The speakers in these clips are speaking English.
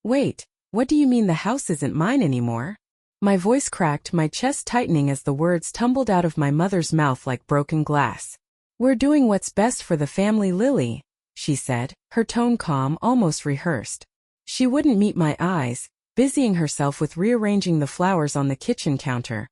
Wait, what do you mean the house isn't mine anymore? My voice cracked, my chest tightening as the words tumbled out of my mother's mouth like broken glass. We're doing what's best for the family, Lily, she said, her tone calm, almost rehearsed. She wouldn't meet my eyes, busying herself with rearranging the flowers on the kitchen counter.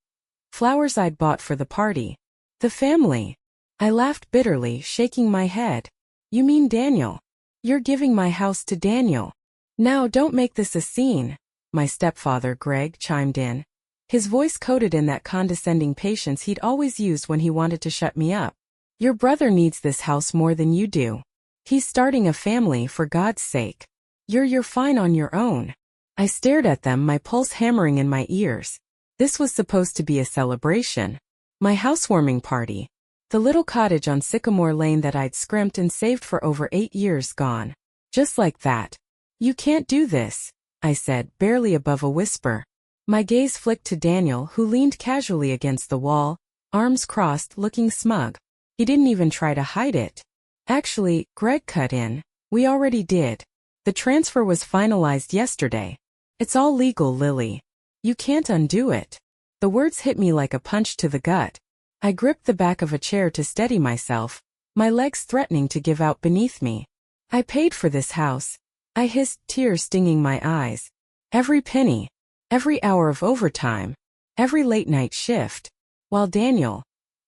Flowers I'd bought for the party. The family. I laughed bitterly, shaking my head. You mean Daniel? You're giving my house to Daniel. Now don't make this a scene, my stepfather Greg chimed in. His voice coated in that condescending patience he'd always used when he wanted to shut me up. Your brother needs this house more than you do. He's starting a family, for God's sake. You're fine on your own. I stared at them, my pulse hammering in my ears. This was supposed to be a celebration. My housewarming party. The little cottage on Sycamore Lane that I'd scrimped and saved for over 8 years gone. Just like that. You can't do this, I said, barely above a whisper. My gaze flicked to Daniel, who leaned casually against the wall, arms crossed, looking smug. He didn't even try to hide it. Actually, Greg cut in. We already did. The transfer was finalized yesterday. It's all legal, Lily. You can't undo it. The words hit me like a punch to the gut. I gripped the back of a chair to steady myself, my legs threatening to give out beneath me. I paid for this house. I hissed, tears stinging my eyes. Every penny. Every hour of overtime. Every late-night shift. While Daniel.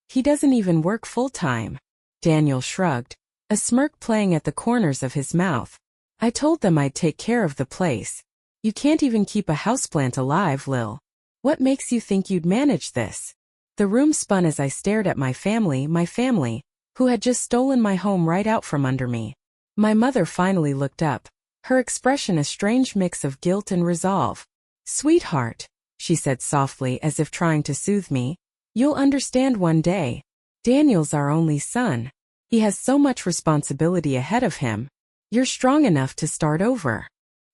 He doesn't even work full-time. Daniel shrugged, a smirk playing at the corners of his mouth. I told them I'd take care of the place. You can't even keep a houseplant alive, Lil. What makes you think you'd manage this? The room spun as I stared at my family, who had just stolen my home right out from under me. My mother finally looked up, her expression a strange mix of guilt and resolve. Sweetheart, she said softly as if trying to soothe me, you'll understand one day. Daniel's our only son. He has so much responsibility ahead of him. You're strong enough to start over.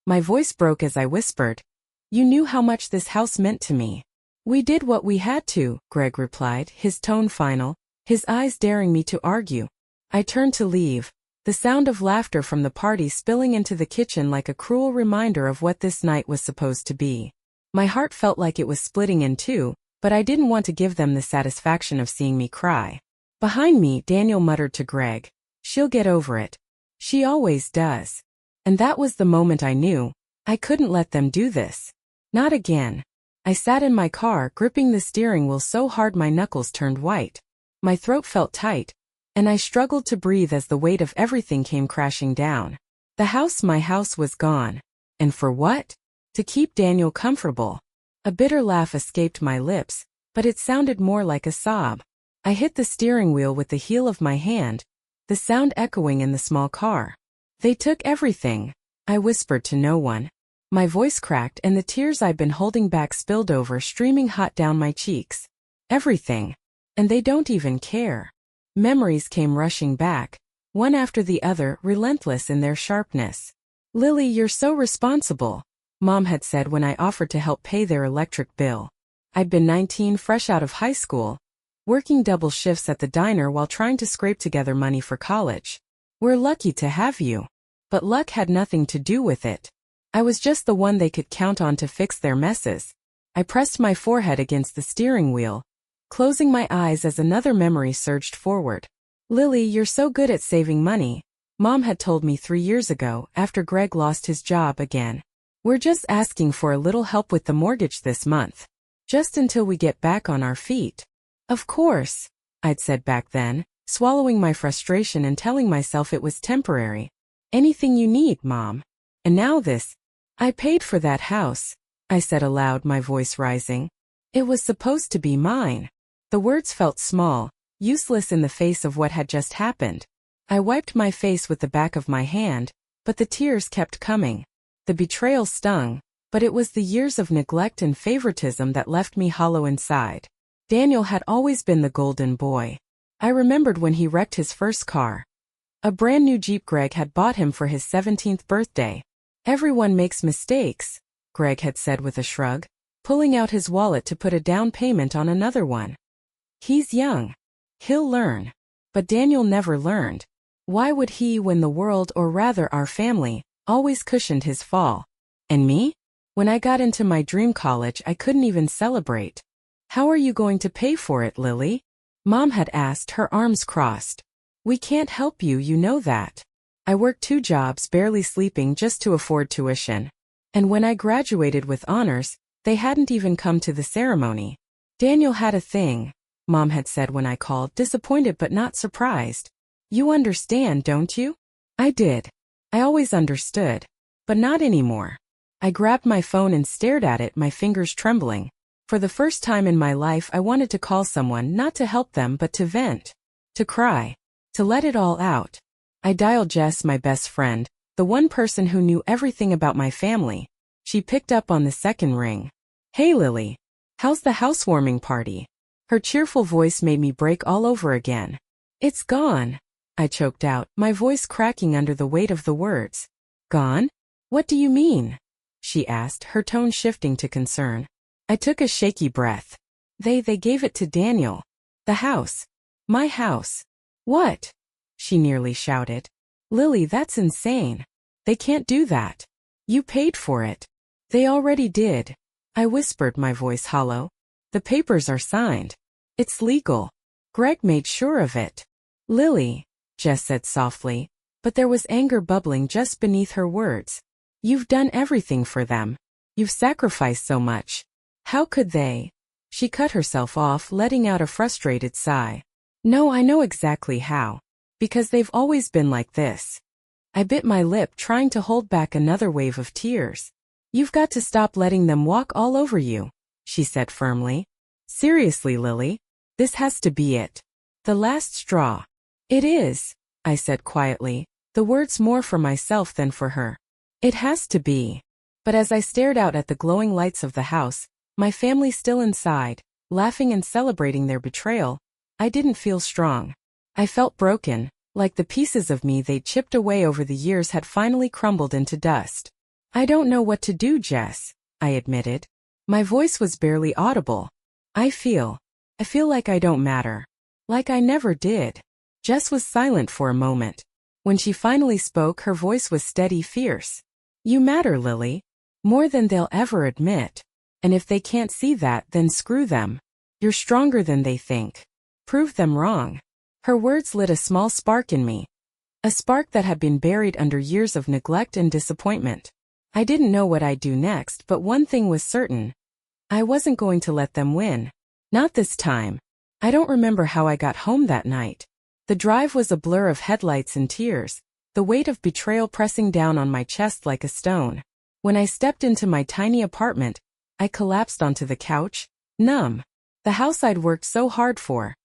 My voice broke as I whispered. You knew how much this house meant to me. We did what we had to, Greg replied, his tone final, his eyes daring me to argue. I turned to leave, the sound of laughter from the party spilling into the kitchen like a cruel reminder of what this night was supposed to be. My heart felt like it was splitting in two, but I didn't want to give them the satisfaction of seeing me cry. Behind me, Daniel muttered to Greg, She'll get over it. She always does. And that was the moment I knew, I couldn't let them do this. Not again. I sat in my car, gripping the steering wheel so hard my knuckles turned white. My throat felt tight, and I struggled to breathe as the weight of everything came crashing down. The house, my house, was gone. And for what? To keep Daniel comfortable. A bitter laugh escaped my lips, but it sounded more like a sob. I hit the steering wheel with the heel of my hand, the sound echoing in the small car. They took everything, I whispered to no one. My voice cracked and the tears I'd been holding back spilled over, streaming hot down my cheeks. Everything. And they don't even care. Memories came rushing back, one after the other, relentless in their sharpness. Lily, you're so responsible, Mom had said when I offered to help pay their electric bill. I'd been 19, fresh out of high school, working double shifts at the diner while trying to scrape together money for college. We're lucky to have you. But luck had nothing to do with it. I was just the one they could count on to fix their messes. I pressed my forehead against the steering wheel, closing my eyes as another memory surged forward. Lily, you're so good at saving money, Mom had told me 3 years ago after Greg lost his job again. We're just asking for a little help with the mortgage this month. Just until we get back on our feet. Of course, I'd said back then, swallowing my frustration and telling myself it was temporary. Anything you need, Mom. And now this. I paid for that house, I said aloud, my voice rising. It was supposed to be mine. The words felt small, useless in the face of what had just happened. I wiped my face with the back of my hand, but the tears kept coming. The betrayal stung, but it was the years of neglect and favoritism that left me hollow inside. Daniel had always been the golden boy. I remembered when he wrecked his first car. A brand new Jeep Greg had bought him for his 17th birthday. Everyone makes mistakes, Greg had said with a shrug, pulling out his wallet to put a down payment on another one. He's young. He'll learn. But Daniel never learned. Why would he when the world, or rather our family, always cushioned his fall? And me? When I got into my dream college, I couldn't even celebrate. How are you going to pay for it, Lily? Mom had asked, her arms crossed. We can't help you, you know that. I worked 2 jobs, barely sleeping just to afford tuition. And when I graduated with honors, they hadn't even come to the ceremony. Daniel had a thing, Mom had said when I called, disappointed but not surprised. You understand, don't you? I did. I always understood. But not anymore. I grabbed my phone and stared at it, my fingers trembling. For the first time in my life, I wanted to call someone, not to help them but to vent. To cry. To let it all out. I dialed Jess, my best friend, the one person who knew everything about my family. She picked up on the second ring. Hey Lily. How's the housewarming party? Her cheerful voice made me break all over again. It's gone, I choked out, my voice cracking under the weight of the words. Gone? What do you mean? She asked, her tone shifting to concern. I took a shaky breath. They gave it to Daniel. The house. My house. What? She nearly shouted. Lily, that's insane. They can't do that. You paid for it. They already did. I whispered, my voice hollow. The papers are signed. It's legal. Greg made sure of it. Lily, Jess said softly, but there was anger bubbling just beneath her words. You've done everything for them. You've sacrificed so much. How could they? She cut herself off, letting out a frustrated sigh. No, I know exactly how. Because they've always been like this. I bit my lip, trying to hold back another wave of tears. You've got to stop letting them walk all over you, she said firmly. Seriously, Lily. This has to be it. The last straw. It is, I said quietly, the words more for myself than for her. It has to be. But as I stared out at the glowing lights of the house, my family still inside, laughing and celebrating their betrayal, I didn't feel strong. I felt broken, like the pieces of me they'd chipped away over the years had finally crumbled into dust. I don't know what to do, Jess, I admitted. My voice was barely audible. I feel like I don't matter. Like I never did. Jess was silent for a moment. When she finally spoke, her voice was steady, fierce. You matter, Lily. More than they'll ever admit. And if they can't see that, then screw them. You're stronger than they think. Prove them wrong. Her words lit a small spark in me. A spark that had been buried under years of neglect and disappointment. I didn't know what I'd do next, but one thing was certain. I wasn't going to let them win. Not this time. I don't remember how I got home that night. The drive was a blur of headlights and tears, the weight of betrayal pressing down on my chest like a stone. When I stepped into my tiny apartment, I collapsed onto the couch, numb. The house I'd worked so hard for,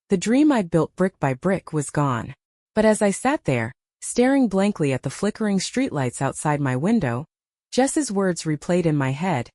the dream I'd built brick by brick, was gone. But as I sat there, staring blankly at the flickering streetlights outside my window, Jess's words replayed in my head.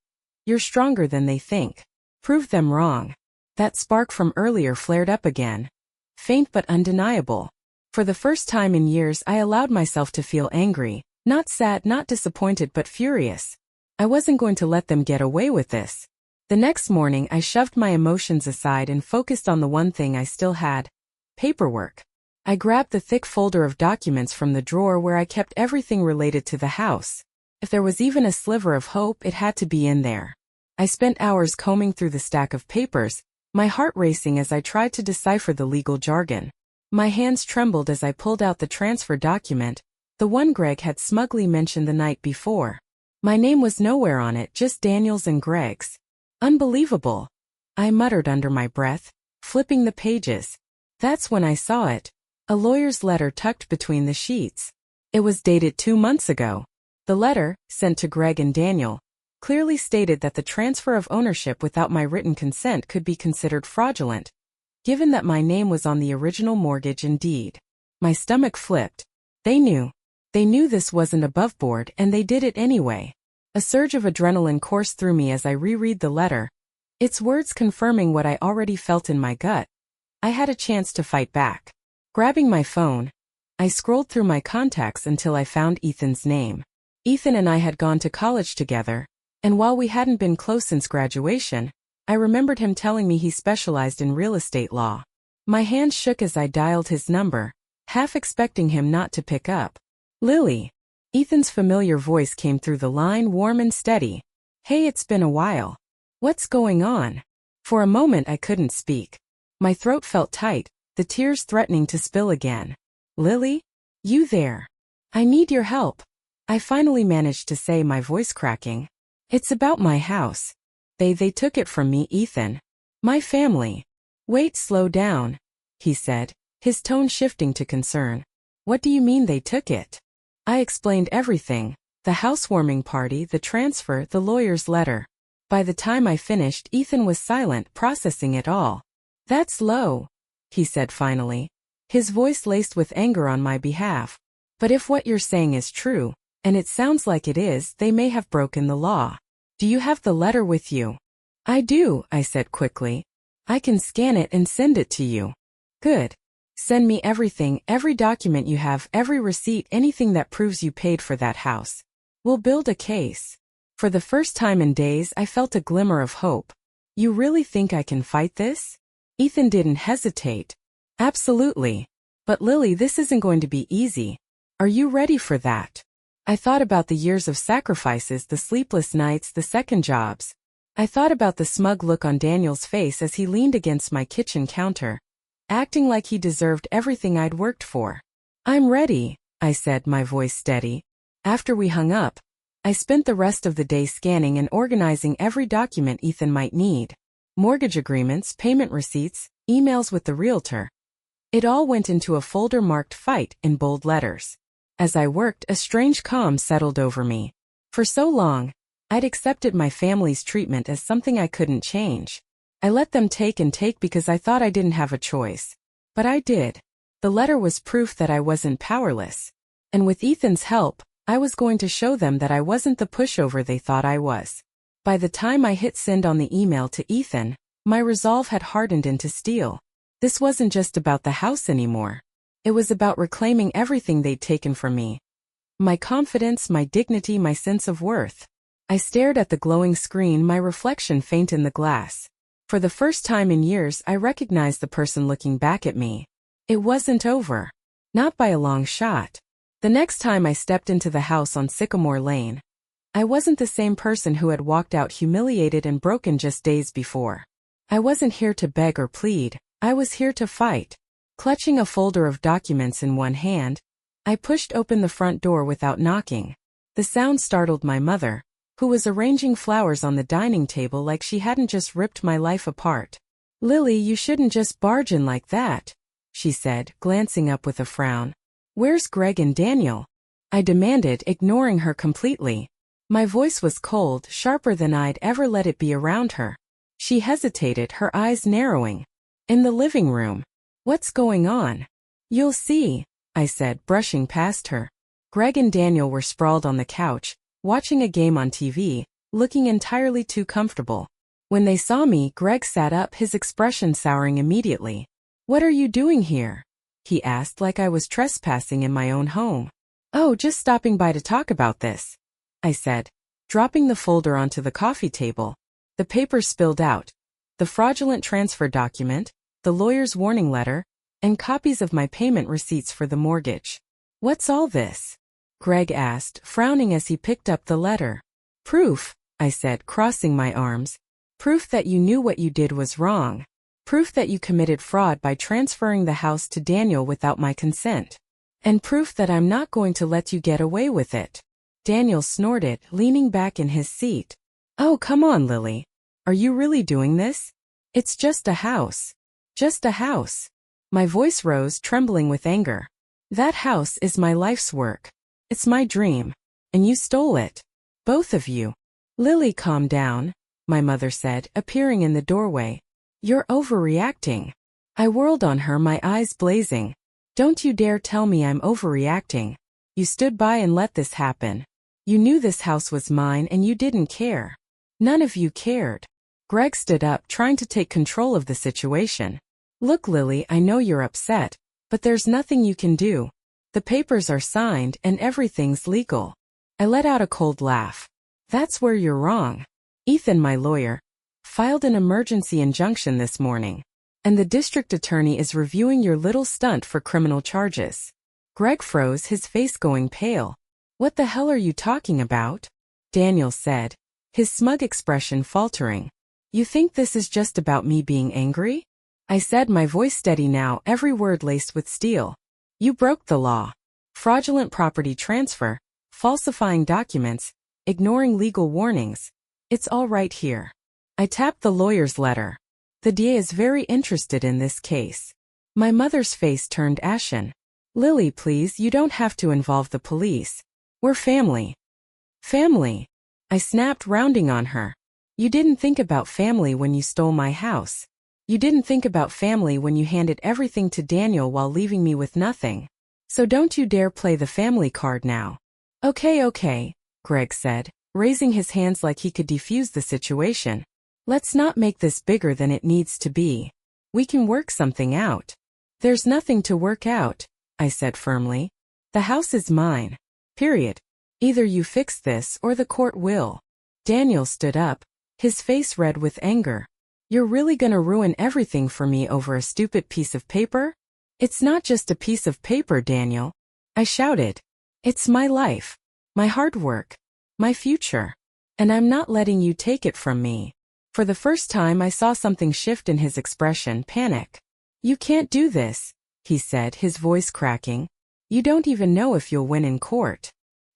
You're stronger than they think. Prove them wrong. That spark from earlier flared up again. Faint but undeniable. For the first time in years, I allowed myself to feel angry, not sad, not disappointed, but furious. I wasn't going to let them get away with this. The next morning, I shoved my emotions aside and focused on the one thing I still had: paperwork. I grabbed the thick folder of documents from the drawer where I kept everything related to the house. If there was even a sliver of hope, it had to be in there. I spent hours combing through the stack of papers, my heart racing as I tried to decipher the legal jargon. My hands trembled as I pulled out the transfer document, the one Greg had smugly mentioned the night before. My name was nowhere on it, just Daniel's and Greg's. Unbelievable, I muttered under my breath, flipping the pages. That's when I saw it. A lawyer's letter tucked between the sheets. It was dated 2 months ago. The letter, sent to Greg and Daniel, clearly stated that the transfer of ownership without my written consent could be considered fraudulent, given that my name was on the original mortgage and deed. My stomach flipped. They knew. They knew this wasn't above board, and they did it anyway. A surge of adrenaline coursed through me as I reread the letter, its words confirming what I already felt in my gut. I had a chance to fight back. Grabbing my phone, I scrolled through my contacts until I found Ethan's name. Ethan and I had gone to college together, and while we hadn't been close since graduation, I remembered him telling me he specialized in real estate law. My hand shook as I dialed his number, half expecting him not to pick up. Lily, Ethan's familiar voice came through the line, warm and steady. Hey, it's been a while. What's going on? For a moment I couldn't speak. My throat felt tight, the tears threatening to spill again. Lily? You there? I need your help. I finally managed to say, my voice cracking. It's about my house. They took it from me, Ethan. My family. Wait, slow down, he said, his tone shifting to concern. What do you mean they took it? I explained everything, the housewarming party, the transfer, the lawyer's letter. By the time I finished, Ethan was silent, processing it all. That's low, he said finally, his voice laced with anger on my behalf. But if what you're saying is true, and it sounds like it is, they may have broken the law. Do you have the letter with you? I do, I said quickly. I can scan it and send it to you. Good. Send me everything, every document you have, every receipt, anything that proves you paid for that house. We'll build a case. For the first time in days, I felt a glimmer of hope. You really think I can fight this? Ethan didn't hesitate. Absolutely. But Lily, this isn't going to be easy. Are you ready for that? I thought about the years of sacrifices, the sleepless nights, the second jobs. I thought about the smug look on Daniel's face as he leaned against my kitchen counter, acting like he deserved everything I'd worked for. I'm ready, I said, my voice steady. After we hung up, I spent the rest of the day scanning and organizing every document Ethan might need. Mortgage agreements, payment receipts, emails with the realtor. It all went into a folder marked "Fight" in bold letters. As I worked, a strange calm settled over me. For so long, I'd accepted my family's treatment as something I couldn't change. I let them take and take because I thought I didn't have a choice. But I did. The letter was proof that I wasn't powerless. And with Ethan's help, I was going to show them that I wasn't the pushover they thought I was. By the time I hit send on the email to Ethan, my resolve had hardened into steel. This wasn't just about the house anymore. It was about reclaiming everything they'd taken from me. My confidence, my dignity, my sense of worth. I stared at the glowing screen, my reflection faint in the glass. For the first time in years, I recognized the person looking back at me. It wasn't over. Not by a long shot. The next time I stepped into the house on Sycamore Lane, I wasn't the same person who had walked out humiliated and broken just days before. I wasn't here to beg or plead. I was here to fight. Clutching a folder of documents in one hand, I pushed open the front door without knocking. The sound startled my mother, who was arranging flowers on the dining table like she hadn't just ripped my life apart. Lily, you shouldn't just barge in like that, she said, glancing up with a frown. Where's Greg and Daniel? I demanded, ignoring her completely. My voice was cold, sharper than I'd ever let it be around her. She hesitated, her eyes narrowing. In the living room. What's going on? You'll see, I said, brushing past her. Greg and Daniel were sprawled on the couch, watching a game on TV, looking entirely too comfortable. When they saw me, Greg sat up, his expression souring immediately. What are you doing here? He asked, like I was trespassing in my own home. Oh, just stopping by to talk about this, I said, dropping the folder onto the coffee table. The papers spilled out. The fraudulent transfer document, the lawyer's warning letter, and copies of my payment receipts for the mortgage. What's all this? Greg asked, frowning as he picked up the letter. Proof, I said, crossing my arms. Proof that you knew what you did was wrong. Proof that you committed fraud by transferring the house to Daniel without my consent. And proof that I'm not going to let you get away with it. Daniel snorted, leaning back in his seat. Oh, come on, Lily. Are you really doing this? It's just a house. Just a house. My voice rose, trembling with anger. That house is my life's work. It's my dream. And you stole it. Both of you. Lily, calm down, my mother said, appearing in the doorway. You're overreacting. I whirled on her, my eyes blazing. Don't you dare tell me I'm overreacting. You stood by and let this happen. You knew this house was mine and you didn't care. None of you cared. Greg stood up, trying to take control of the situation. Look, Lily, I know you're upset, but there's nothing you can do. The papers are signed and everything's legal. I let out a cold laugh. That's where you're wrong. Ethan, my lawyer, filed an emergency injunction this morning, and the district attorney is reviewing your little stunt for criminal charges. Greg froze, his face going pale. What the hell are you talking about? Daniel said, his smug expression faltering. You think this is just about me being angry? I said, my voice steady now, every word laced with steel. You broke the law. Fraudulent property transfer, falsifying documents, ignoring legal warnings. It's all right here. I tapped the lawyer's letter. The DA is very interested in this case. My mother's face turned ashen. Lily, please, you don't have to involve the police. We're family. Family? I snapped, rounding on her. You didn't think about family when you stole my house. You didn't think about family when you handed everything to Daniel while leaving me with nothing. So don't you dare play the family card now. Okay, Greg said, raising his hands like he could defuse the situation. Let's not make this bigger than it needs to be. We can work something out. There's nothing to work out, I said firmly. The house is mine. Period. Either you fix this or the court will. Daniel stood up, his face red with anger. You're really gonna ruin everything for me over a stupid piece of paper? It's not just a piece of paper, Daniel. I shouted. It's my life, my hard work, my future. And I'm not letting you take it from me. For the first time I saw something shift in his expression, panic. You can't do this, he said, his voice cracking. You don't even know if you'll win in court.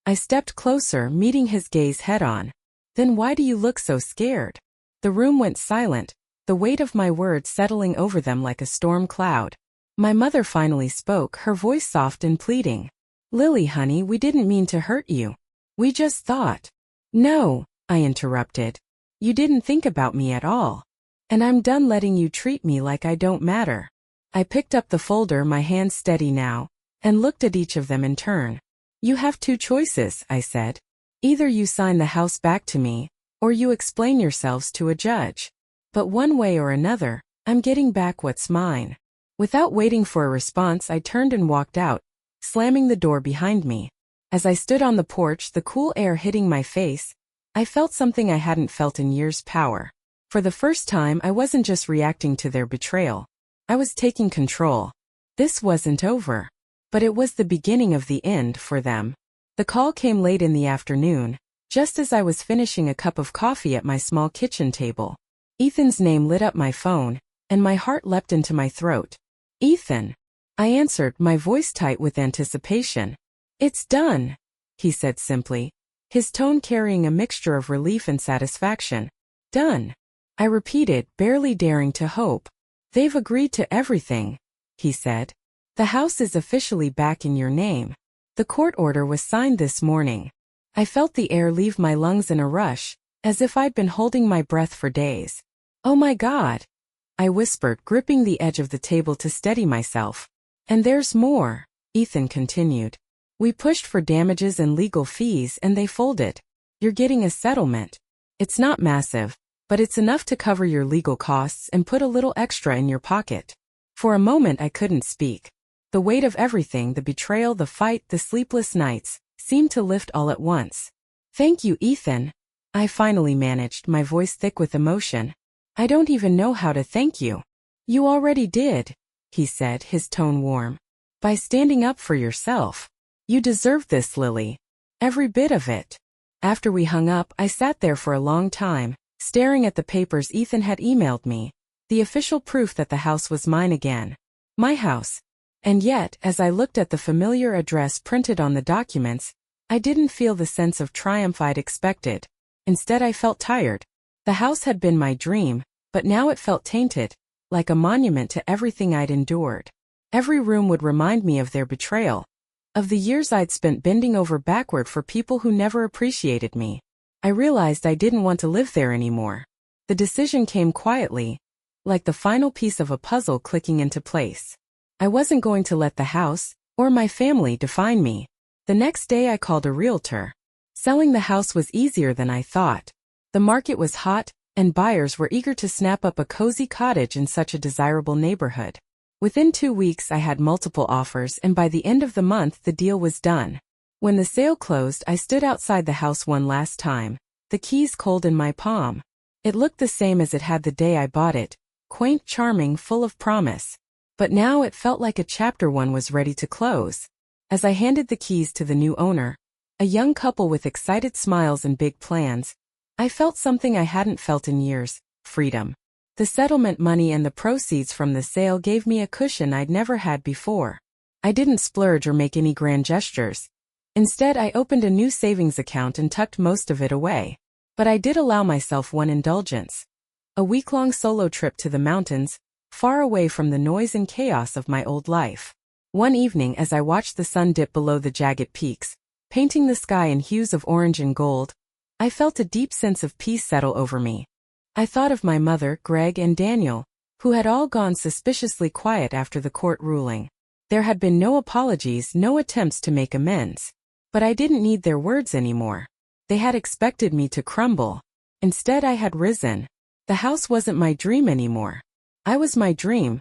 I stepped closer, meeting his gaze head-on. Then why do you look so scared? The room went silent, the weight of my words settling over them like a storm cloud. My mother finally spoke, her voice soft and pleading. Lily, honey, we didn't mean to hurt you. We just thought. No, I interrupted. You didn't think about me at all. And I'm done letting you treat me like I don't matter. I picked up the folder, my hands steady now, and looked at each of them in turn. You have two choices, I said. Either you sign the house back to me, or you explain yourselves to a judge. But one way or another, I'm getting back what's mine. Without waiting for a response, I turned and walked out, slamming the door behind me. As I stood on the porch, the cool air hitting my face, I felt something I hadn't felt in years: power. For the first time, I wasn't just reacting to their betrayal. I was taking control. This wasn't over. But it was the beginning of the end for them. The call came late in the afternoon, just as I was finishing a cup of coffee at my small kitchen table. Ethan's name lit up my phone, and my heart leapt into my throat. Ethan. I answered, my voice tight with anticipation. It's done, he said simply, his tone carrying a mixture of relief and satisfaction. Done. I repeated, barely daring to hope. They've agreed to everything, he said. The house is officially back in your name. The court order was signed this morning. I felt the air leave my lungs in a rush, as if I'd been holding my breath for days. Oh my God, I whispered, gripping the edge of the table to steady myself. And there's more, Ethan continued. We pushed for damages and legal fees and they folded. You're getting a settlement. It's not massive, but it's enough to cover your legal costs and put a little extra in your pocket. For a moment I couldn't speak. The weight of everything, the betrayal, the fight, the sleepless nights, seemed to lift all at once. Thank you, Ethan. I finally managed, my voice thick with emotion. I don't even know how to thank you. You already did, he said, his tone warm. By standing up for yourself. You deserve this, Lily. Every bit of it. After we hung up, I sat there for a long time, staring at the papers Ethan had emailed me. The official proof that the house was mine again. My house. And yet, as I looked at the familiar address printed on the documents, I didn't feel the sense of triumph I'd expected. Instead, I felt tired. The house had been my dream, but now it felt tainted, like a monument to everything I'd endured. Every room would remind me of their betrayal, of the years I'd spent bending over backward for people who never appreciated me. I realized I didn't want to live there anymore. The decision came quietly, like the final piece of a puzzle clicking into place. I wasn't going to let the house, or my family, define me. The next day I called a realtor. Selling the house was easier than I thought. The market was hot, and buyers were eager to snap up a cozy cottage in such a desirable neighborhood. Within 2 weeks I had multiple offers, and by the end of the month the deal was done. When the sale closed, I stood outside the house one last time, the keys cold in my palm. It looked the same as it had the day I bought it, quaint, charming, full of promise. But now it felt like a chapter one was ready to close. As I handed the keys to the new owner, a young couple with excited smiles and big plans. I felt something I hadn't felt in years: freedom. The settlement money and the proceeds from the sale gave me a cushion I'd never had before. I didn't splurge or make any grand gestures. Instead, I opened a new savings account and tucked most of it away. But I did allow myself one indulgence: a week-long solo trip to the mountains, far away from the noise and chaos of my old life. One evening, as I watched the sun dip below the jagged peaks, painting the sky in hues of orange and gold, I felt a deep sense of peace settle over me. I thought of my mother, Greg, and Daniel, who had all gone suspiciously quiet after the court ruling. There had been no apologies, no attempts to make amends. But I didn't need their words anymore. They had expected me to crumble. Instead, I had risen. The house wasn't my dream anymore. I was my dream,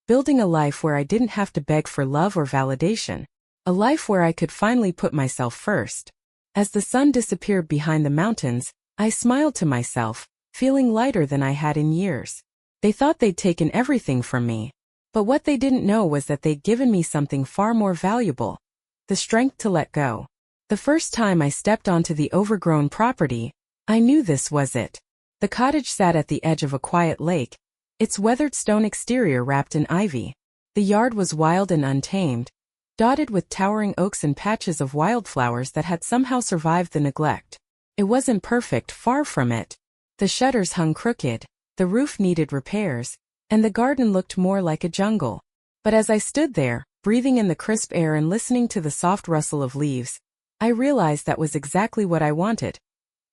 building a life where I didn't have to beg for love or validation. A life where I could finally put myself first. As the sun disappeared behind the mountains, I smiled to myself, feeling lighter than I had in years. They thought they'd taken everything from me. But what they didn't know was that they'd given me something far more valuable: the strength to let go. The first time I stepped onto the overgrown property, I knew this was it. The cottage sat at the edge of a quiet lake, its weathered stone exterior wrapped in ivy. The yard was wild and untamed, dotted with towering oaks and patches of wildflowers that had somehow survived the neglect. It wasn't perfect, far from it. The shutters hung crooked, the roof needed repairs, and the garden looked more like a jungle. But as I stood there, breathing in the crisp air and listening to the soft rustle of leaves, I realized that was exactly what I wanted.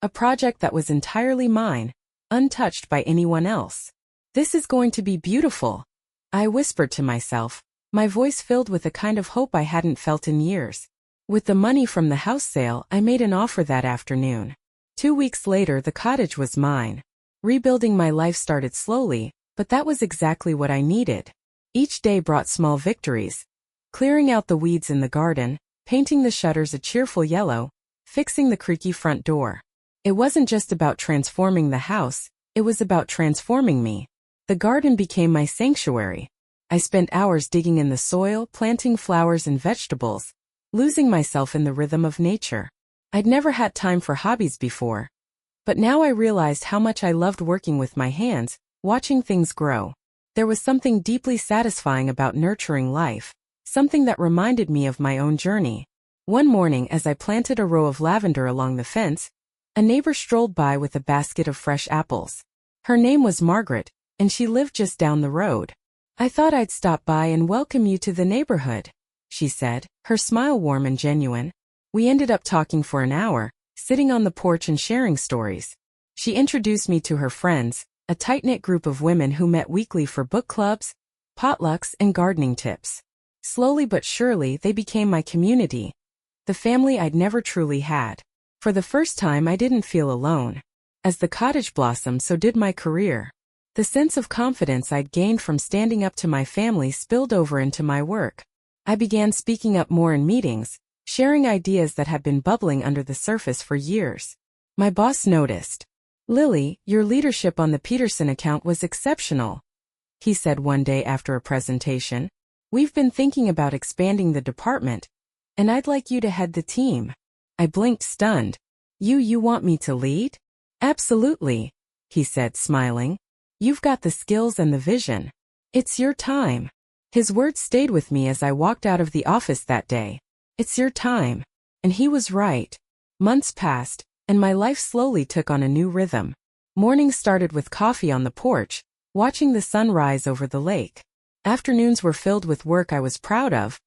A project that was entirely mine, untouched by anyone else. "This is going to be beautiful," I whispered to myself, my voice filled with a kind of hope I hadn't felt in years. With the money from the house sale, I made an offer that afternoon. 2 weeks later, the cottage was mine. Rebuilding my life started slowly, but that was exactly what I needed. Each day brought small victories: clearing out the weeds in the garden, painting the shutters a cheerful yellow, fixing the creaky front door. It wasn't just about transforming the house, it was about transforming me. The garden became my sanctuary. I spent hours digging in the soil, planting flowers and vegetables, losing myself in the rhythm of nature. I'd never had time for hobbies before. But now I realized how much I loved working with my hands, watching things grow. There was something deeply satisfying about nurturing life, something that reminded me of my own journey. One morning, as I planted a row of lavender along the fence, a neighbor strolled by with a basket of fresh apples. Her name was Margaret, and she lived just down the road. "I thought I'd stop by and welcome you to the neighborhood," she said, her smile warm and genuine. We ended up talking for an hour, sitting on the porch and sharing stories. She introduced me to her friends, a tight-knit group of women who met weekly for book clubs, potlucks, and gardening tips. Slowly but surely, they became my community, the family I'd never truly had. For the first time, I didn't feel alone. As the cottage blossomed, so did my career. The sense of confidence I'd gained from standing up to my family spilled over into my work. I began speaking up more in meetings, sharing ideas that had been bubbling under the surface for years. My boss noticed. "Lily, your leadership on the Peterson account was exceptional," he said one day after a presentation. "We've been thinking about expanding the department, and I'd like you to head the team." I blinked, stunned. You want me to lead?" "Absolutely," he said, smiling. "You've got the skills and the vision. It's your time." His words stayed with me as I walked out of the office that day. It's your time. And he was right. Months passed, and my life slowly took on a new rhythm. Mornings started with coffee on the porch, watching the sun rise over the lake. Afternoons were filled with work I was proud of,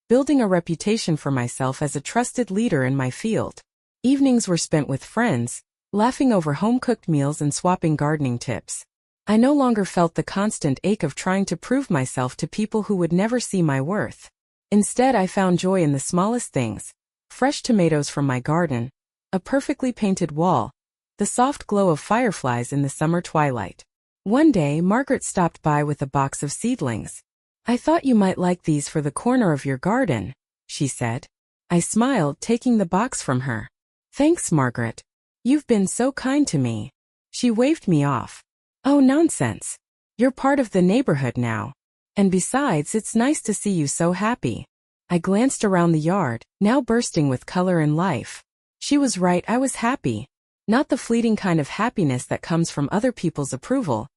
building a reputation for myself as a trusted leader in my field. Evenings were spent with friends, laughing over home-cooked meals and swapping gardening tips. I no longer felt the constant ache of trying to prove myself to people who would never see my worth. Instead, I found joy in the smallest things: fresh tomatoes from my garden, a perfectly painted wall, the soft glow of fireflies in the summer twilight. One day, Margaret stopped by with a box of seedlings. "I thought you might like these for the corner of your garden," she said. I smiled, taking the box from her. "Thanks, Margaret. You've been so kind to me." She waved me off. "Oh, nonsense. You're part of the neighborhood now. And besides, it's nice to see you so happy." I glanced around the yard, now bursting with color and life. She was right, I was happy. Not the fleeting kind of happiness that comes from other people's approval,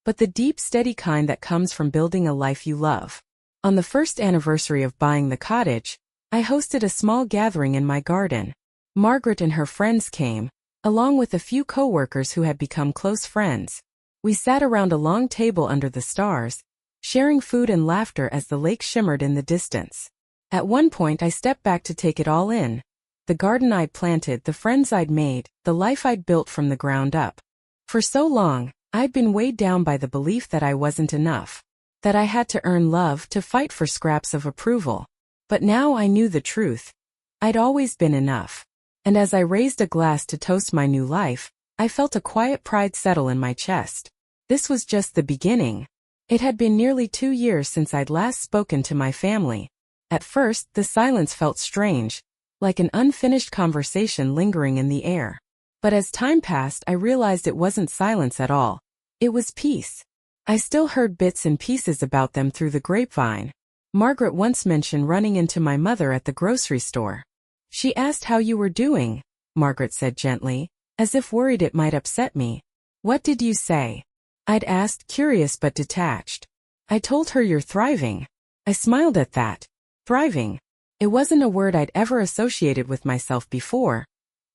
but the deep, steady kind that comes from building a life you love. On the first anniversary of buying the cottage, I hosted a small gathering in my garden. Margaret and her friends came, along with a few co-workers who had become close friends. We sat around a long table under the stars, sharing food and laughter as the lake shimmered in the distance. At one point I stepped back to take it all in. The garden I'd planted, the friends I'd made, the life I'd built from the ground up. For so long, I'd been weighed down by the belief that I wasn't enough, that I had to earn love, to fight for scraps of approval. But now I knew the truth. I'd always been enough. And as I raised a glass to toast my new life, I felt a quiet pride settle in my chest. This was just the beginning. It had been nearly 2 years since I'd last spoken to my family. At first, the silence felt strange, like an unfinished conversation lingering in the air. But as time passed, I realized it wasn't silence at all. It was peace. I still heard bits and pieces about them through the grapevine. Margaret once mentioned running into my mother at the grocery store. She asked how you were doing, Margaret said gently, as if worried it might upset me. What did you say? I'd asked, curious but detached. I told her you're thriving. I smiled at that. Thriving. It wasn't a word I'd ever associated with myself before,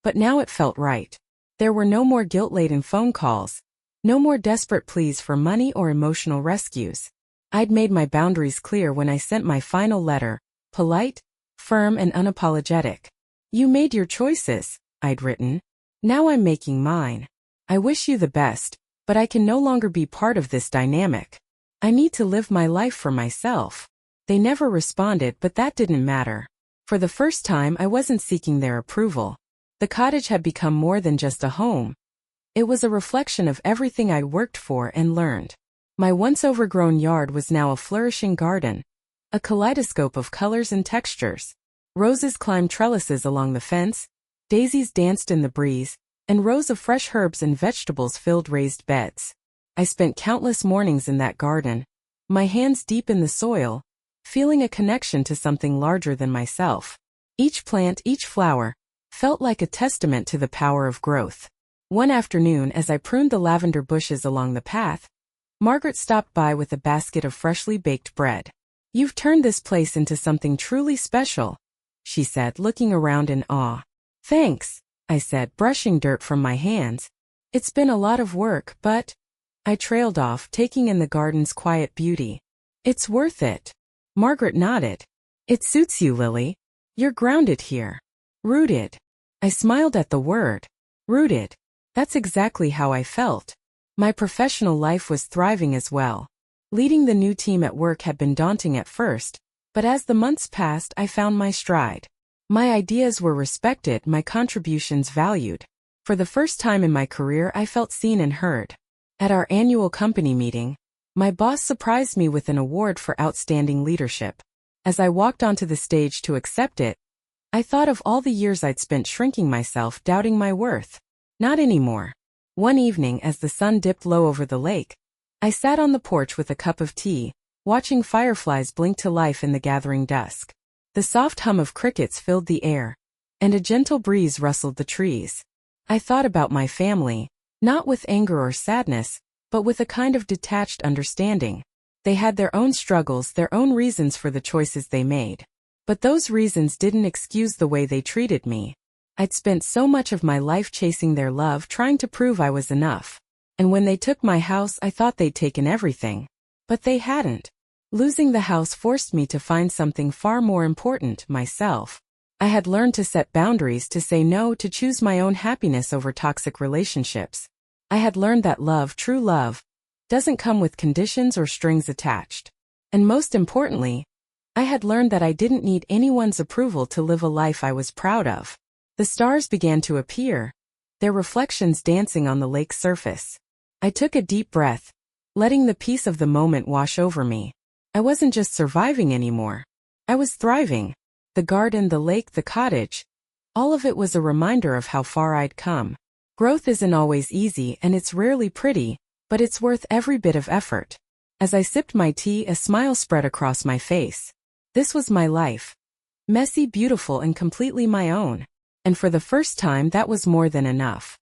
but now it felt right. There were no more guilt-laden phone calls, no more desperate pleas for money or emotional rescues. I'd made my boundaries clear when I sent my final letter, polite, firm and unapologetic. You made your choices, I'd written. Now I'm making mine. I wish you the best, but I can no longer be part of this dynamic. I need to live my life for myself. They never responded, but that didn't matter. For the first time, I wasn't seeking their approval. The cottage had become more than just a home. It was a reflection of everything I'd worked for and learned. My once overgrown yard was now a flourishing garden, a kaleidoscope of colors and textures. Roses climbed trellises along the fence, daisies danced in the breeze, and rows of fresh herbs and vegetables filled raised beds. I spent countless mornings in that garden, my hands deep in the soil, feeling a connection to something larger than myself. Each plant, each flower, felt like a testament to the power of growth. One afternoon, as I pruned the lavender bushes along the path, Margaret stopped by with a basket of freshly baked bread. You've turned this place into something truly special, she said, looking around in awe. Thanks, I said, brushing dirt from my hands. It's been a lot of work, but... I trailed off, taking in the garden's quiet beauty. It's worth it. Margaret nodded. It suits you, Lily. You're grounded here. Rooted. I smiled at the word. Rooted. That's exactly how I felt. My professional life was thriving as well. Leading the new team at work had been daunting at first, but as the months passed, I found my stride. My ideas were respected, my contributions valued. For the first time in my career, I felt seen and heard. At our annual company meeting, my boss surprised me with an award for outstanding leadership. As I walked onto the stage to accept it, I thought of all the years I'd spent shrinking myself, doubting my worth. Not anymore. One evening, as the sun dipped low over the lake, I sat on the porch with a cup of tea, watching fireflies blink to life in the gathering dusk. The soft hum of crickets filled the air, and a gentle breeze rustled the trees. I thought about my family, not with anger or sadness, but with a kind of detached understanding. They had their own struggles, their own reasons for the choices they made. But those reasons didn't excuse the way they treated me. I'd spent so much of my life chasing their love, trying to prove I was enough. And when they took my house, I thought they'd taken everything. But they hadn't. Losing the house forced me to find something far more important, myself. I had learned to set boundaries, to say no, to choose my own happiness over toxic relationships. I had learned that love, true love, doesn't come with conditions or strings attached. And most importantly, I had learned that I didn't need anyone's approval to live a life I was proud of. The stars began to appear, their reflections dancing on the lake's surface. I took a deep breath, letting the peace of the moment wash over me. I wasn't just surviving anymore. I was thriving. The garden, the lake, the cottage, all of it was a reminder of how far I'd come. Growth isn't always easy and it's rarely pretty, but it's worth every bit of effort. As I sipped my tea, a smile spread across my face. This was my life. Messy, beautiful, and completely my own. and for the first time that was more than enough.